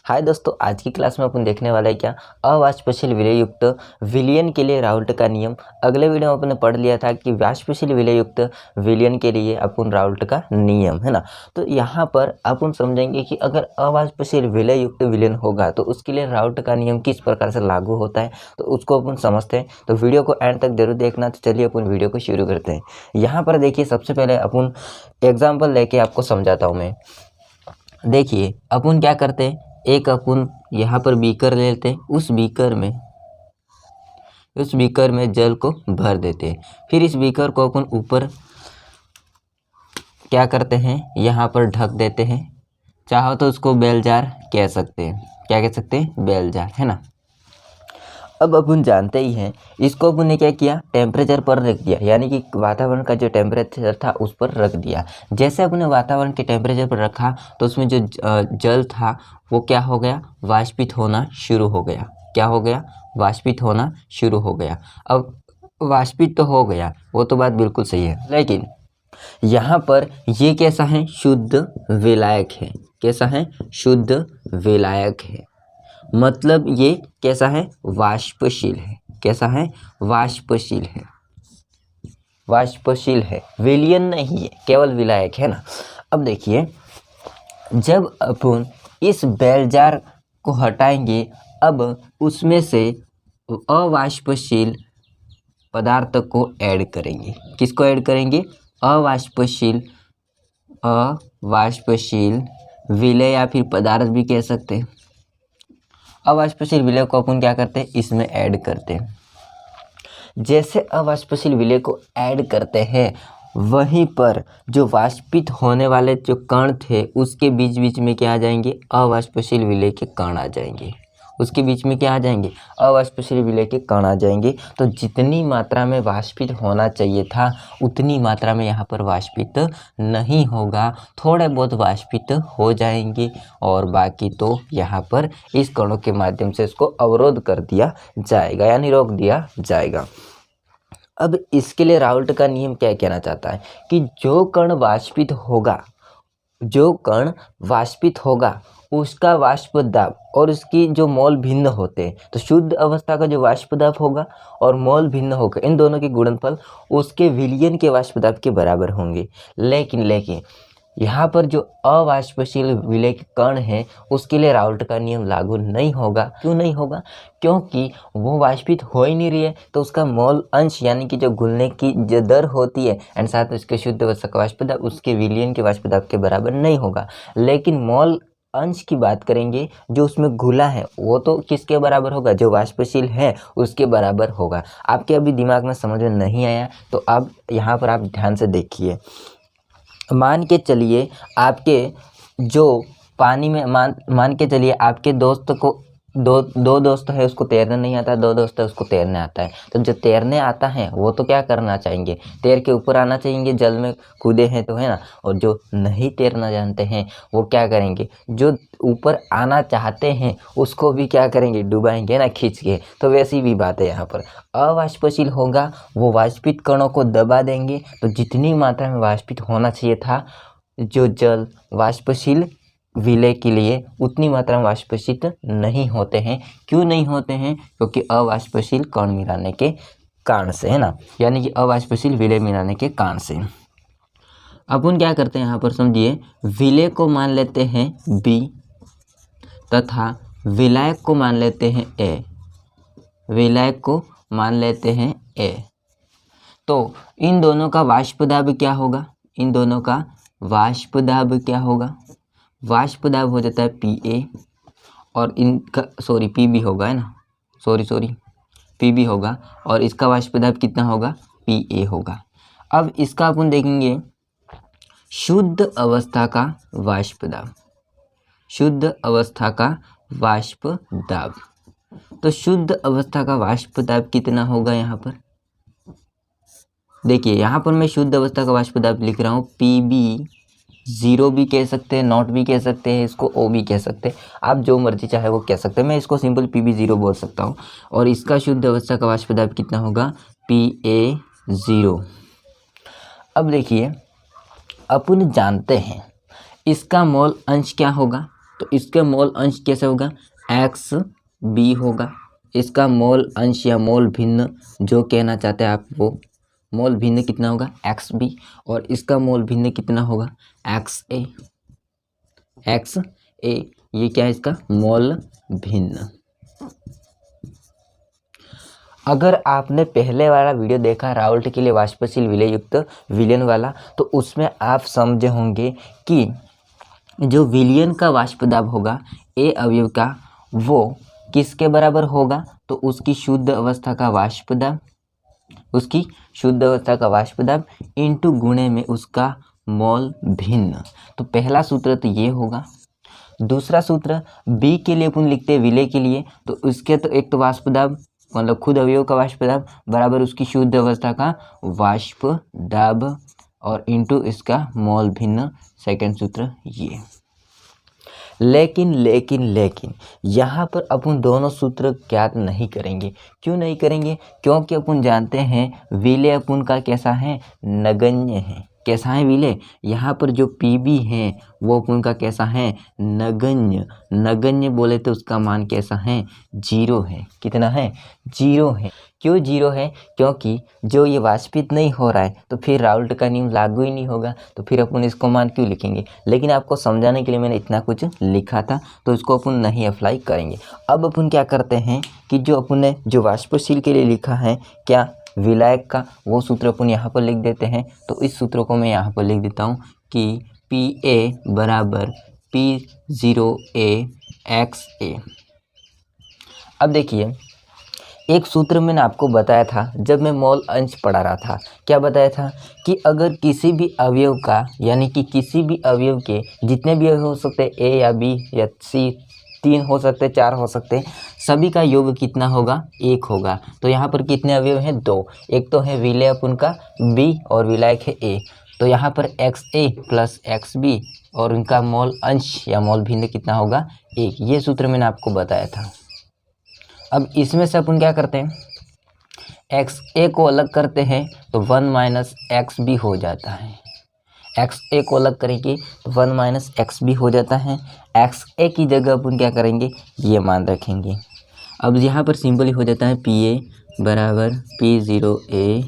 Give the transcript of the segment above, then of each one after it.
हाय दोस्तों, आज की क्लास में अपन देखने वाला है क्या अवाष्पशील विलय युक्त विलयन के लिए राउल्ट का नियम। अगले वीडियो में अपन ने पढ़ लिया था कि वाष्पशील विलय युक्त विलयन के लिए अपन राउल्ट का नियम है ना। तो यहाँ पर अपन समझेंगे कि अगर अवाष्पशील विलय युक्त विलयन होगा तो उसके लिए राउल्ट का नियम किस प्रकार से लागू होता है, तो उसको अपन समझते हैं। तो वीडियो को एंड तक जरूर देखना। तो चलिए अपन वीडियो को शुरू करते हैं। यहाँ पर देखिए, सबसे पहले अपन एग्जाम्पल लेके आपको समझाता हूँ मैं। देखिए अपन क्या करते हैं, एक अपन यहाँ पर बीकर लेते हैं, उस बीकर में जल को भर देते हैं। फिर इस बीकर को अपन ऊपर क्या करते हैं, यहाँ पर ढक देते हैं। चाहो तो उसको बेल जार कह सकते हैं। क्या कह सकते हैं? बेल जार, है ना। अब अपन जानते ही हैं, इसको अपन ने क्या किया, टेम्परेचर पर रख दिया, यानी कि वातावरण का जो टेम्परेचर था उस पर रख दिया। जैसे अपन ने वातावरण के टेम्परेचर पर रखा तो उसमें जो जल था वो क्या हो गया, वाष्पित होना शुरू हो गया। क्या हो गया? वाष्पित होना शुरू हो गया। अब वाष्पित तो हो गया, वो तो बात बिल्कुल सही है, लेकिन यहाँ पर ये कैसा है? शुद्ध विलायक है। कैसा है? शुद्ध विलायक है। मतलब ये कैसा है? वाष्पशील है। कैसा है? वाष्पशील है। वाष्पशील है, विलयन नहीं है, केवल विलायक है ना। अब देखिए, जब अपन इस बेल जार को हटाएंगे, अब उसमें से अवाष्पशील पदार्थ को ऐड करेंगे। किसको ऐड करेंगे? अवाष्पशील विलय या फिर पदार्थ भी कह सकते हैं। अवाष्पशील विलय को अपन क्या करते हैं, इसमें ऐड करते हैं। जैसे अवाष्पशील विलय को ऐड करते हैं, वहीं पर जो वाष्पित होने वाले जो कण थे उसके बीच बीच में क्या आ जाएंगे? अवाष्पशील विलय के कण आ जाएंगे। उसके बीच में क्या आ जाएंगे? अवाष्पशील विलय के कण आ जाएंगे। तो जितनी मात्रा में वाष्पित होना चाहिए था उतनी मात्रा में यहाँ पर वाष्पित नहीं होगा। थोड़े बहुत वाष्पित हो जाएंगे और बाकी तो यहाँ पर इस कणों के माध्यम से इसको अवरोध कर दिया जाएगा, यानी रोक दिया जाएगा। अब इसके लिए राउल्ट का नियम क्या कहना चाहता है कि जो कण वाष्पित होगा उसका वाष्प दाब और उसकी जो मोल भिन्न होते हैं, तो शुद्ध अवस्था का जो वाष्प दाब होगा और मोल भिन्न होगा, इन दोनों के गुणनफल उसके विलयन के वाष्प दाब के बराबर होंगे। लेकिन यहाँ पर जो अवाष्पशील विलय के कण है उसके लिए राउल्ट का नियम लागू नहीं होगा। क्यों नहीं होगा? क्योंकि वो वाष्पित हो ही नहीं रही है, तो उसका मोल अंश यानी कि जो घुलने की जो दर होती है एंड साथ उसके शुद्ध अवस्था का वाष्प दाब उसके विलयन के वाष्प दाब के बराबर नहीं होगा। लेकिन मोल अंश की बात करेंगे, जो उसमें घुला है वो तो किसके बराबर होगा? जो वाष्पशील है उसके बराबर होगा। आपके अभी दिमाग में समझ में नहीं आया तो अब यहाँ पर आप ध्यान से देखिए। मान के चलिए आपके जो पानी में मान के चलिए आपके दोस्त को दो दोस्त है, उसको तैरना नहीं आता, दो दोस्त है उसको तैरने आता है। तो जो तैरने आता है वो तो क्या करना चाहेंगे? तैर के ऊपर आना चाहिए, जल में कूदे हैं तो, है ना। और जो नहीं तैरना जानते हैं वो क्या करेंगे? जो ऊपर आना चाहते हैं उसको भी क्या करेंगे? डुबाएंगे ना, खींच के। तो वैसी भी बात है यहाँ पर। अवाष्पशील होगा, वो वाष्पित कणों को दबा देंगे, तो जितनी मात्रा में वाष्पित होना चाहिए था जो जल वाष्पशील विलय के लिए, उतनी मात्रा में वाष्पशीत नहीं होते हैं। क्यों नहीं होते हैं? क्योंकि अवाष्पशील कण मिलाने के कारण से, है ना, यानी कि अवाष्पशील विलय मिलाने के कारण से। अपन क्या करते हैं यहाँ पर समझिए, विलय को मान लेते हैं B तथा विलायक को मान लेते हैं A। विलायक को मान लेते हैं A। तो इन दोनों का वाष्प दाब क्या होगा? इन दोनों का वाष्प दाब क्या होगा? वाष्प दाब हो जाता है PA और इनका PB होगा, है ना, PB होगा और इसका वाष्प दाब कितना होगा? PA होगा। अब इसका अपन देखेंगे शुद्ध अवस्था का वाष्प दाब। शुद्ध अवस्था का वाष्प दाब, तो शुद्ध अवस्था का वाष्प दाब कितना होगा? यहाँ पर देखिए, यहाँ पर मैं शुद्ध अवस्था का वाष्प दाब लिख रहा हूँ PB। 0 भी कह सकते हैं, नॉट भी कह सकते हैं, इसको O भी कह सकते हैं, आप जो मर्जी चाहे वो कह सकते हैं। मैं इसको सिंपल PB 0 बोल सकता हूँ। और इसका शुद्ध अवस्था का वाष्प दाब कितना होगा? PA 0। अब देखिए, अपन जानते हैं इसका मोल अंश क्या होगा? तो इसका मोल अंश कैसे होगा, एक्स बी होगा। इसका मोल अंश या मोल भिन्न जो कहना चाहते हैं आप, वो मोल भिन्न कितना होगा, एक्स बी, और इसका मोल भिन्न कितना होगा, एक्स ए। एक्स ए ये क्या है, इसका मोल भिन्न। अगर आपने पहले वाला वीडियो देखा राउल्ट के लिए वाष्पशील विलय युक्त विलयन वाला, तो उसमें आप समझे होंगे कि जो विलयन का वाष्प दाब होगा ए अवयव का, वो किसके बराबर होगा, तो उसकी शुद्ध अवस्था का वाष्प दाब, उसकी शुद्ध अवस्था का वाष्प दाब इंटू गुणे में उसका मोल भिन्न। तो पहला सूत्र तो ये होगा। दूसरा सूत्र बी के लिए अपन लिखते हैं विलय के लिए, तो उसके तो एक तो वाष्प दाब मतलब खुद अवयव का वाष्प दाब बराबर उसकी शुद्ध अवस्था का वाष्प दाब और इंटू इसका मोल भिन्न, सेकंड सूत्र ये। लेकिन यहाँ पर अपन दोनों सूत्र ज्ञात नहीं करेंगे। क्यों नहीं करेंगे, क्योंकि अपन जानते हैं विलय अपन का कैसा है, नगण्य है। कैसा है विलय, यहाँ पर जो पीबी है वो अपन का कैसा है, नगण्य। नगण्य बोले तो उसका मान कैसा है, 0 है। कितना है, 0 है। क्यों 0 है, क्योंकि जो ये वाष्पित नहीं हो रहा है तो फिर राउल्ट का नियम लागू ही नहीं होगा, तो फिर अपन इसको मान क्यों लिखेंगे। लेकिन आपको समझाने के लिए मैंने इतना कुछ लिखा था, तो इसको अपन नहीं अप्लाई करेंगे। अब अपन क्या करते हैं कि जो अपन ने जो वाष्पशील के लिए लिखा है क्या, विलायक का, वो सूत्र अपन यहाँ पर लिख देते हैं। तो इस सूत्र को मैं यहाँ पर लिख देता हूँ कि पी ए बराबर P0A XA। अब देखिए, एक सूत्र मैंने आपको बताया था जब मैं मोल अंश पढ़ा रहा था। क्या बताया था कि अगर किसी भी अवयव का, यानी कि किसी भी अवयव के जितने भी अवयव हो सकते हैं, ए या बी या सी, 3 हो सकते, 4 हो सकते, सभी का योग कितना होगा, 1 होगा। तो यहाँ पर कितने अवयव हैं, 2। एक तो है विलय अपन का बी और विलायक है ए। तो यहाँ पर XA प्लस XB और उनका मोल अंश या मोल भिन्न कितना होगा, 1। ये सूत्र मैंने आपको बताया था। अब इसमें से अपन क्या करते हैं, XA को अलग करते हैं तो 1 माइनस XB हो जाता है। XA को अलग करेंगे तो 1 माइनस XB हो जाता है। XA की जगह अपन क्या करेंगे, ये मान रखेंगे। अब यहाँ पर सिंपली हो जाता है PA बराबर P0A।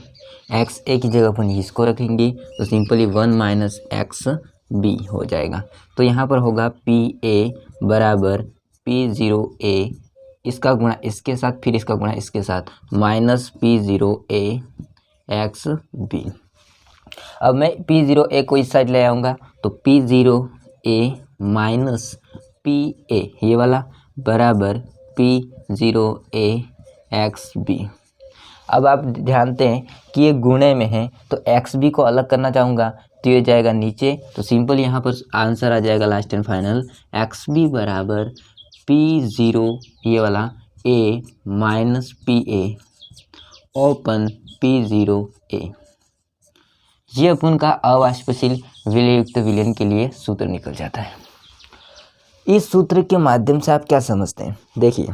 XA की जगह अपन इसको रखेंगे तो सिंपली 1 माइनस XB हो जाएगा। तो यहाँ पर होगा PA बराबर P0A, इसका गुणा इसके साथ, फिर इसका गुणा इसके साथ, माइनस P0A XB। अब मैं P0A को इस साइड ले आऊँगा तो P0A माइनस PA ये वाला बराबर P0A XB। अब आप ध्यानते हैं कि ये गुणे में है, तो XB को अलग करना चाहूँगा तो ये जाएगा नीचे। तो सिंपल यहाँ पर आंसर आ जाएगा लास्ट एंड फाइनल, XB बराबर P0 ये वाला A minus PA open P0A। ये अपन का अवाष्पशील विलययुक्त विलयन के लिए सूत्र निकल जाता है। इस सूत्र के माध्यम से आप क्या समझते हैं, देखिए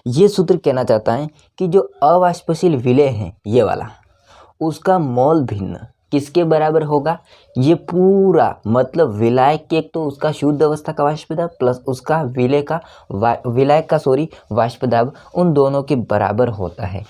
ये सूत्र कहना चाहता है कि जो अवाष्पशील विलय है ये वाला, उसका मोल भिन्न किसके बराबर होगा, ये पूरा मतलब विलायक के, एक तो उसका शुद्ध अवस्था का वाष्प दाब प्लस उसका विलायक का वाष्प दाब, उन दोनों के बराबर होता है।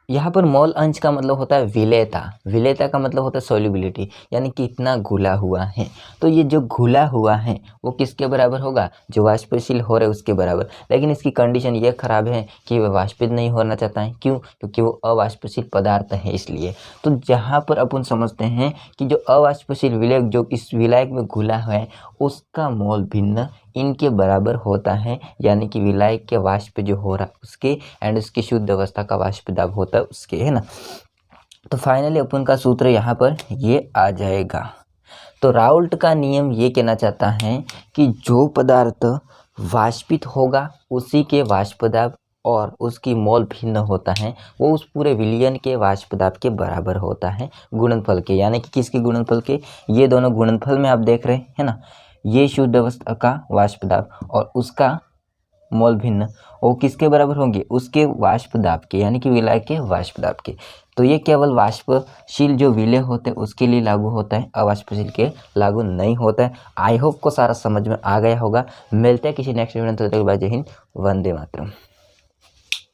यहाँ पर मोल अंश का मतलब होता है विलेयता, विलेयता का मतलब होता है सॉल्युबिलिटी, यानी कितना घुला हुआ है। तो ये जो घुला हुआ है वो किसके बराबर होगा, जो वाष्पशील हो रहे उसके बराबर। लेकिन इसकी कंडीशन ये खराब है कि वह वाष्पित नहीं होना चाहता है। क्यों, क्योंकि वो अवाष्पशील पदार्थ है इसलिए। तो जहाँ पर अपन समझते हैं कि जो अवाष्पशील विलायक जो इस विलायक में घुला है उसका मोल भिन्न इनके बराबर होता है, यानी कि विलायक के वाष्प जो हो रहा है उसके एंड उसकी शुद्ध अवस्था का वाष्प दाब होता है उसके, है ना। तो फाइनली अपन का सूत्र यहाँ पर ये आ जाएगा। तो राउल्ट का नियम ये कहना चाहता है कि जो पदार्थ वाष्पित होगा उसी के वाष्प दाब और उसकी मोल भिन्न होता है वो उस पूरे विलयन के वाष्प दाब के बराबर होता है गुणनफल के, यानी कि किसके गुणनफल के, ये दोनों गुणनफल में आप देख रहे हैं ना, ये शुद्ध अवस्था का वाष्प दाब और उसका मोल भिन्न, वो किसके बराबर होंगे, उसके वाष्प दाब के, यानी कि विलायक के वाष्प दाब के। तो ये केवल वाष्पशील जो विलय होते हैं उसके लिए लागू होता है, अवाष्पशील के लागू नहीं होता है। आई होप को सारा समझ में आ गया होगा। मिलते हैं किसी नेक्स्ट वीडियो में, तब तक के लिए जय हिंद, वंदे मातरम।